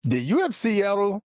Did UFC Seattle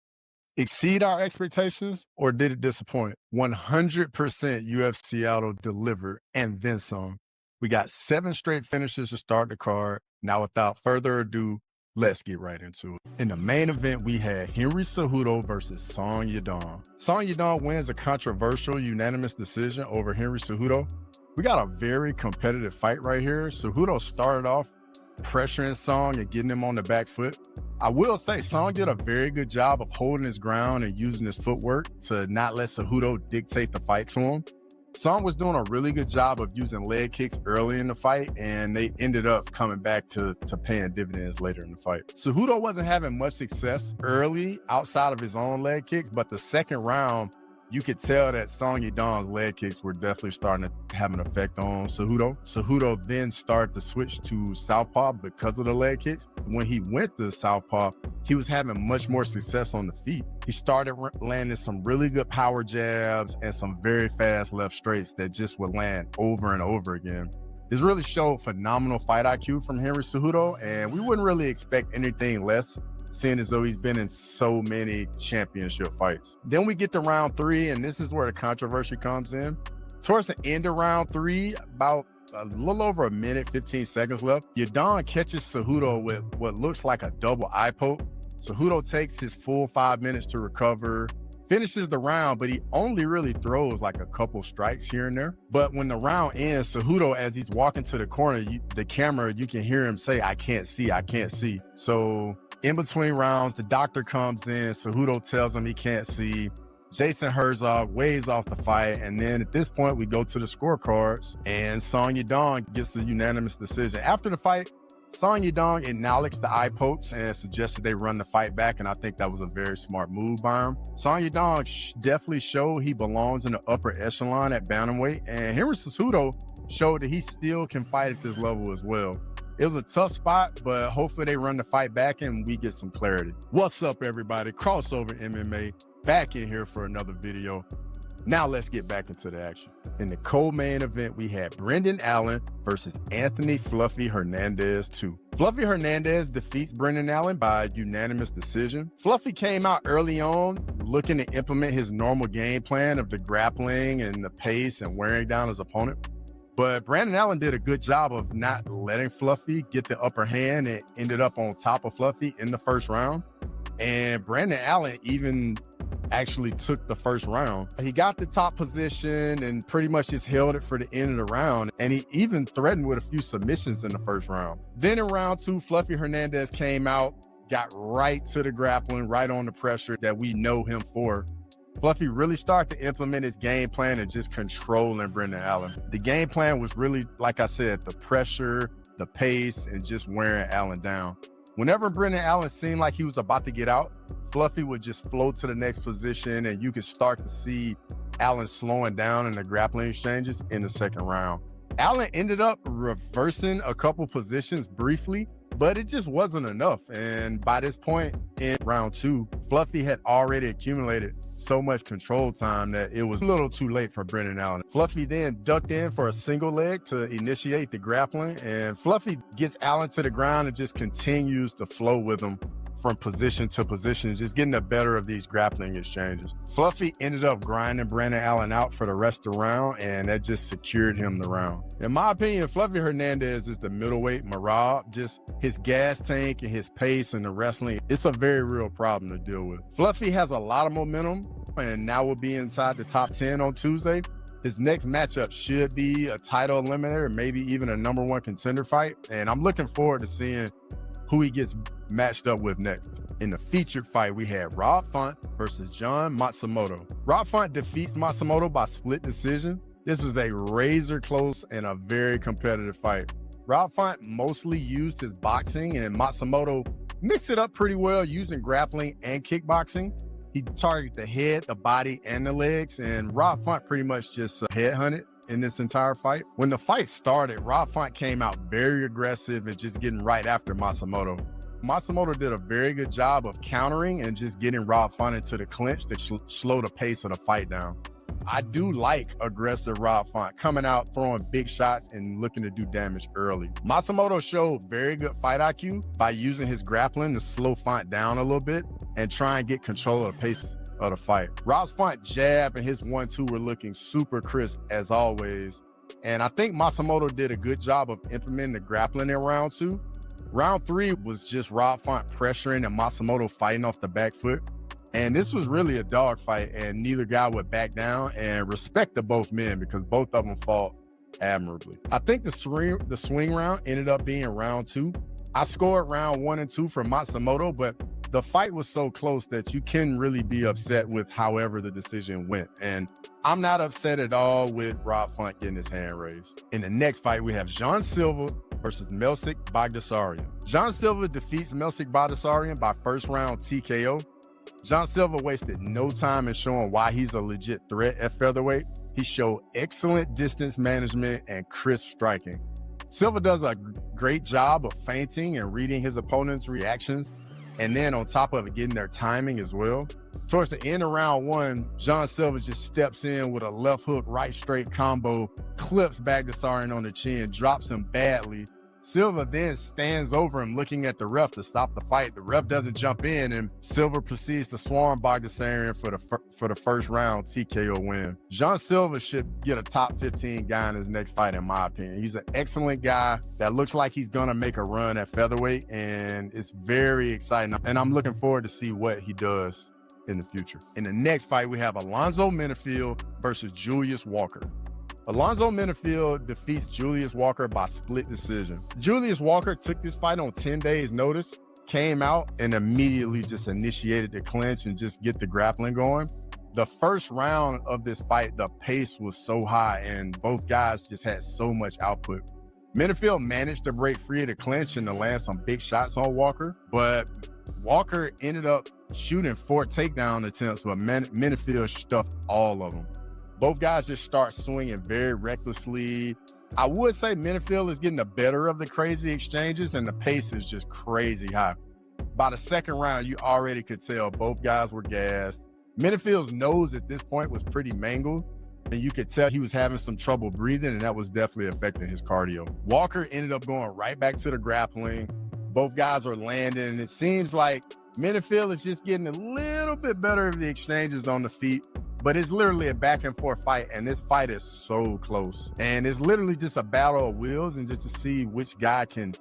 exceed our expectations or did it disappoint? 100% UFC Seattle delivered and then some. We got 7 straight finishes to start the card. Now, without further ado, let's get right into it. In the main event, we had Henry Cejudo versus Song Yadong. Song Yadong wins a controversial unanimous decision over Henry Cejudo. We got a very competitive fight right here. Cejudo started off pressuring Song and getting him on the back foot. I will say Song did a very good job of holding his ground and using his footwork to not let Cejudo dictate the fight to him. Song was doing a really good job of using leg kicks early in the fight, and they ended up coming back to paying dividends later in the fight. Cejudo wasn't having much success early outside of his own leg kicks, but the second round, you could tell that Song Yadong's leg kicks were definitely starting to have an effect on Cejudo. Cejudo then started to switch to southpaw because of the leg kicks. When he went to southpaw, he was having much more success on the feet. He started landing some really good power jabs and some very fast left straights that just would land over and over again. This really showed phenomenal fight IQ from Henry Cejudo, and we wouldn't really expect anything less, seeing as though he's been in so many championship fights. Then we get to round 3, and this is where the controversy comes in. Towards the end of round 3, about a little over a minute, 15 seconds left, Yadong catches Cejudo with what looks like a double eye poke. Cejudo takes his full 5 minutes to recover, finishes the round, but he only really throws like a couple strikes here and there. But when the round ends, Cejudo, as he's walking to the corner, the camera, you can hear him say, "I can't see, I can't see." So in between rounds, the doctor comes in, Cejudo tells him he can't see. Jason Herzog waves off the fight, and then at this point, we go to the scorecards, and Song Yadong gets a unanimous decision. After the fight, Song Yadong acknowledged the eye pokes and suggested they run the fight back, and I think that was a very smart move by him. Song Yadong definitely showed he belongs in the upper echelon at bantamweight, and Henry Cejudo showed that he still can fight at this level as well. It was a tough spot, but hopefully they run the fight back and we get some clarity. What's up, everybody? Crossover MMA back in here for another video. Now let's get back into the action. In the co-main event, we had Brendan Allen versus Anthony Fluffy Hernandez 2. Fluffy Hernandez defeats Brendan Allen by unanimous decision. Fluffy came out early on looking to implement his normal game plan of the grappling and the pace and wearing down his opponent. But Brandon Allen did a good job of not letting Fluffy get the upper hand and ended up on top of Fluffy in the first round. And Brandon Allen even actually took the first round. He got the top position and pretty much just held it for the end of the round. And he even threatened with a few submissions in the first round. Then in round 2, Fluffy Hernandez came out, got right to the grappling, right on the pressure that we know him for. Fluffy really started to implement his game plan and just controlling Brendan Allen. The game plan was really, like I said, the pressure, the pace, and just wearing Allen down. Whenever Brendan Allen seemed like he was about to get out, Fluffy would just float to the next position, and you could start to see Allen slowing down in the grappling exchanges in the second round. Allen ended up reversing a couple positions briefly, but it just wasn't enough. And by this point in round 2, Fluffy had already accumulated so much control time that it was a little too late for Brendan Allen. Fluffy then ducked in for a single leg to initiate the grappling, and Fluffy gets Allen to the ground and just continues to flow with him from position to position, just getting the better of these grappling exchanges. Fluffy ended up grinding Brandon Allen out for the rest of the round, and that just secured him the round. In my opinion, Fluffy Hernandez is the middleweight Marab. Just his gas tank and his pace and the wrestling, it's a very real problem to deal with. Fluffy has a lot of momentum and now will be inside the top 10 on Tuesday. His next matchup should be a title eliminator, maybe even a #1 contender fight. And I'm looking forward to seeing who he gets matched up with next. In the featured fight, we had Rob Font versus Jean Matsumoto. Rob Font defeats Matsumoto by split decision. This was a razor close and a very competitive fight. Rob Font mostly used his boxing, and Matsumoto mixed it up pretty well using grappling and kickboxing. He targeted the head, the body, and the legs, and Rob Font pretty much just headhunted in this entire fight. When the fight started, Rob Font came out very aggressive and just getting right after Matsumoto. Matsumoto did a very good job of countering and just getting Rob Font into the clinch to slow the pace of the fight down. I do like aggressive Rob Font, coming out, throwing big shots, and looking to do damage early. Matsumoto showed very good fight IQ by using his grappling to slow Font down a little bit and try and get control of the pace of the fight. Rob's Font jab and his 1-2 were looking super crisp as always. And I think Matsumoto did a good job of implementing the grappling in round 2. Round 3 was just Rob Font pressuring and Matsumoto fighting off the back foot. And this was really a dogfight, and neither guy would back down, and respect to both men because both of them fought admirably. I think the swing round ended up being round 2. I scored round 1 and 2 for Matsumoto, but the fight was so close that you can really be upset with however the decision went. And I'm not upset at all with Rob Font getting his hand raised. In the next fight, we have Jean Silva versus Melsik Baghdasaryan. Jean Silva defeats Melsik Baghdasaryan by first round TKO. Jean Silva wasted no time in showing why he's a legit threat at featherweight. He showed excellent distance management and crisp striking. Silva does a great job of feinting and reading his opponent's reactions, and then on top of it, getting their timing as well. Towards the end of round 1, Jean Silva just steps in with a left hook, right straight combo, clips Baghdasaryan on the chin, drops him badly. Silva then stands over him looking at the ref to stop the fight. The ref doesn't jump in, and Silva proceeds to swarm Baghdasaryan for the first round TKO win. Jean Silva should get a top 15 guy in his next fight, in my opinion. He's an excellent guy that looks like he's gonna make a run at featherweight, and it's very exciting. And I'm looking forward to see what he does in the future. In the next fight, we have Alonzo Menifield versus Julius Walker. Alonzo Menifield defeats Julius Walker by split decision. Julius Walker took this fight on 10 days notice, came out and immediately just initiated the clinch and just get the grappling going. The first round of this fight, the pace was so high and both guys just had so much output. Menifield managed to break free of the clinch and to land some big shots on Walker, but Walker ended up shooting 4 takedown attempts, but Menifield stuffed all of them. Both guys just start swinging very recklessly. I would say Menifield is getting the better of the crazy exchanges, and the pace is just crazy high. By the second round, you already could tell both guys were gassed. Menifield's nose at this point was pretty mangled, and you could tell he was having some trouble breathing, and that was definitely affecting his cardio. Walker ended up going right back to the grappling. Both guys are landing, and it seems like Menifield is just getting a little bit better of the exchanges on the feet. But it's literally a back and forth fight, and this fight is so close. And it's literally just a battle of wills and just to see which guy can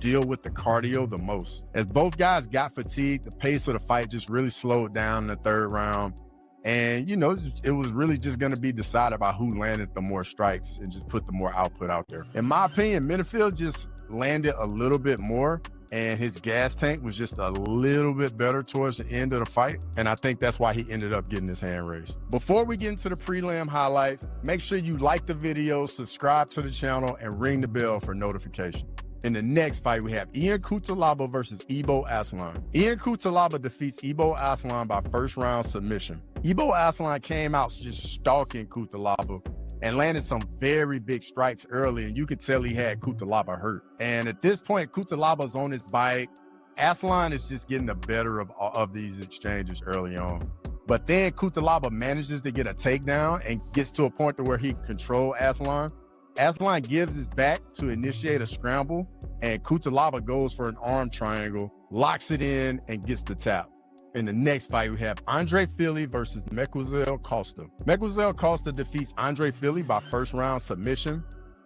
deal with the cardio the most. As both guys got fatigued, the pace of the fight just really slowed down in the third round. And, you know, it was really just going to be decided by who landed the more strikes and just put the more output out there. In my opinion, Menifield just landed a little bit more, and his gas tank was just a little bit better towards the end of the fight. And I think that's why he ended up getting his hand raised. Before we get into the prelim highlights, make sure you like the video, subscribe to the channel, and ring the bell for notification. In the next fight, we have Ian Cutelaba versus Ibo Aslan. Ian Cutelaba defeats Ibo Aslan by first round submission. Ibo Aslan came out just stalking Cutelaba and landed some very big strikes early, and you could tell he had Cutelaba hurt. And at this point, Cutelaba's on his bike. Aslan is just getting the better of these exchanges early on. But then Cutelaba manages to get a takedown and gets to a point to where he can control Aslan. Aslan gives his back to initiate a scramble, and Cutelaba goes for an arm triangle, locks it in, and gets the tap. In the next fight, we have Andre Fili versus Mequiselle Costa. Mequiselle Costa defeats Andre Fili by first round submission.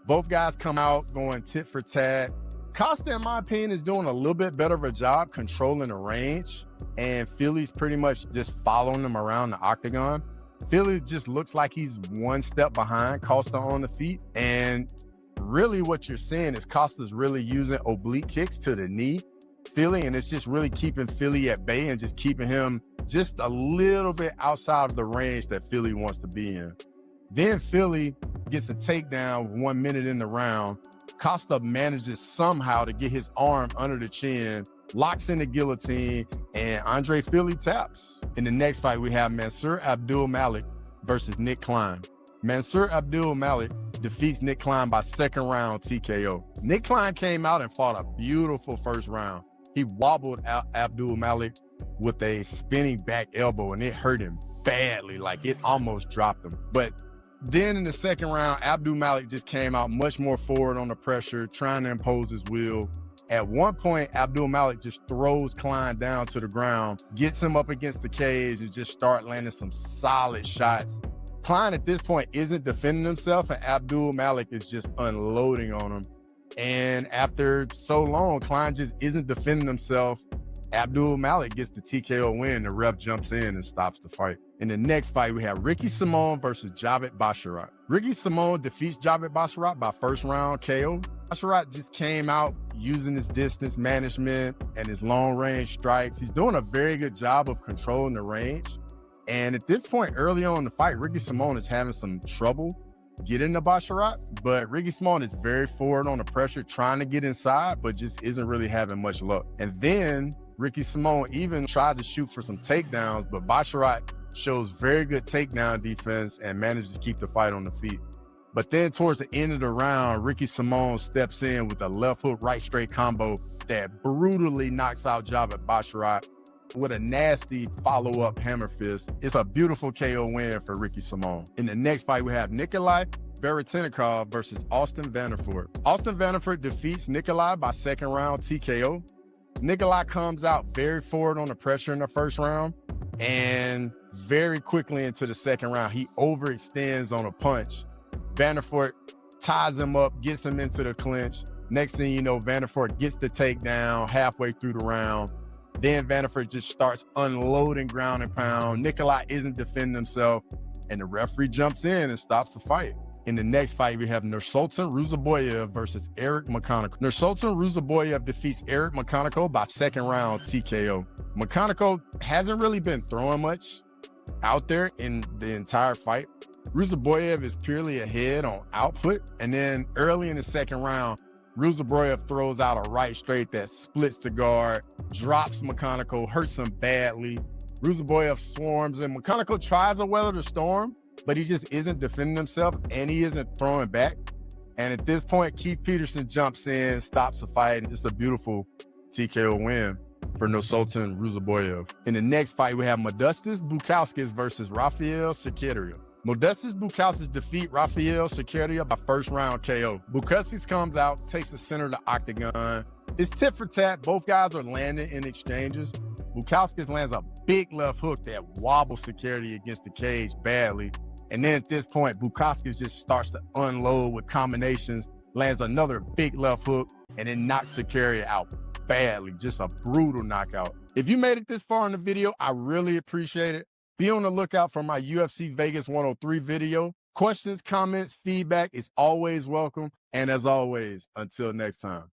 Both guys come out going tit for tat. Costa, in my opinion, is doing a little bit better of a job controlling the range, and Fili's pretty much just following him around the octagon. Fili just looks like he's one step behind Costa on the feet, and really what you're seeing is Costa's really using oblique kicks to the knee, Fili, and it's just really keeping Fili at bay and just keeping him just a little bit outside of the range that Fili wants to be in. Then Fili gets a takedown 1 minute in the round. Costa manages somehow to get his arm under the chin, locks in the guillotine, and Andre Fili taps. In the next fight, we have Mansour Abdul Malik versus Nick Klein. Mansour Abdul Malik defeats Nick Klein by second round TKO. Nick Klein came out and fought a beautiful first round. He wobbled out Abdul Malik with a spinning back elbow, and it hurt him. badly. Like, it almost dropped him. But then in the second round, Abdul Malik just came out much more forward on the pressure, trying to impose his will. At one point, Abdul Malik just throws Klein down to the ground, gets him up against the cage, and just start landing some solid shots. Klein at this point isn't defending himself, and Abdul Malik is just unloading on him. And after so long, Klein just isn't defending himself. Abdul Malik gets the TKO win. The ref jumps in and stops the fight. In the next fight, we have Ricky Simon versus Javid Basharat. Ricky Simon defeats Javid Basharat by first round KO. Basharat just came out using his distance management and his long range strikes. He's doing a very good job of controlling the range. And at this point, early on in the fight, Ricky Simon is having some trouble getting to Basharat, but Ricky Simon is very forward on the pressure, trying to get inside, but just isn't really having much luck. And then Ricky Simon even tries to shoot for some takedowns, but Basharat shows very good takedown defense and manages to keep the fight on the feet. But then towards the end of the round, Ricky Simon steps in with a left hook, right straight combo that brutally knocks out Javid Basharat with a nasty follow-up hammer fist. It's a beautiful KO win for Ricky Simon. In the next fight, we have Nikolai Veretennikov versus Austin Vanderford. Austin Vanderford defeats Nikolai by second round TKO. Nikolai comes out very forward on the pressure in the first round, and very quickly into the second round, he overextends on a punch. Vanderford ties him up, gets him into the clinch. Next thing you know, Vanderford gets the takedown halfway through the round. Then Vanderford just starts unloading ground and pound. Nikolai isn't defending himself, and the referee jumps in and stops the fight. In the next fight, we have Nursultan Ruzaboyev versus Eric McConaughey. Nursultan Ruzaboyev defeats Eric McConaughey by second round TKO. McConaughey hasn't really been throwing much out there in the entire fight. Ruzaboyev is purely ahead on output, and then early in the second round, Ruzaboyev throws out a right straight that splits the guard, drops McConaughey, hurts him badly. Ruzaboyev swarms him. McConaughey tries to weather the storm, but he just isn't defending himself, and he isn't throwing back. And at this point, Keith Peterson jumps in, stops the fight, and it's a beautiful TKO win for Nursultan Ruzaboyev. In the next fight, we have Modestas Bukauskas versus Rafael Secretia. Modestas Bukauskas defeat Rafael Secretia by first round KO. Bukauskas comes out, takes the center of the octagon. It's tit for tat. Both guys are landing in exchanges. Bukauskas lands a big left hook that wobbles Secretia against the cage badly. And then at this point, Bukauskas just starts to unload with combinations, lands another big left hook, and then knocks Secretia out badly. Just a brutal knockout. If you made it this far in the video, I really appreciate it. Be on the lookout for my UFC Vegas 103 video. Questions, comments, feedback is always welcome. And as always, until next time.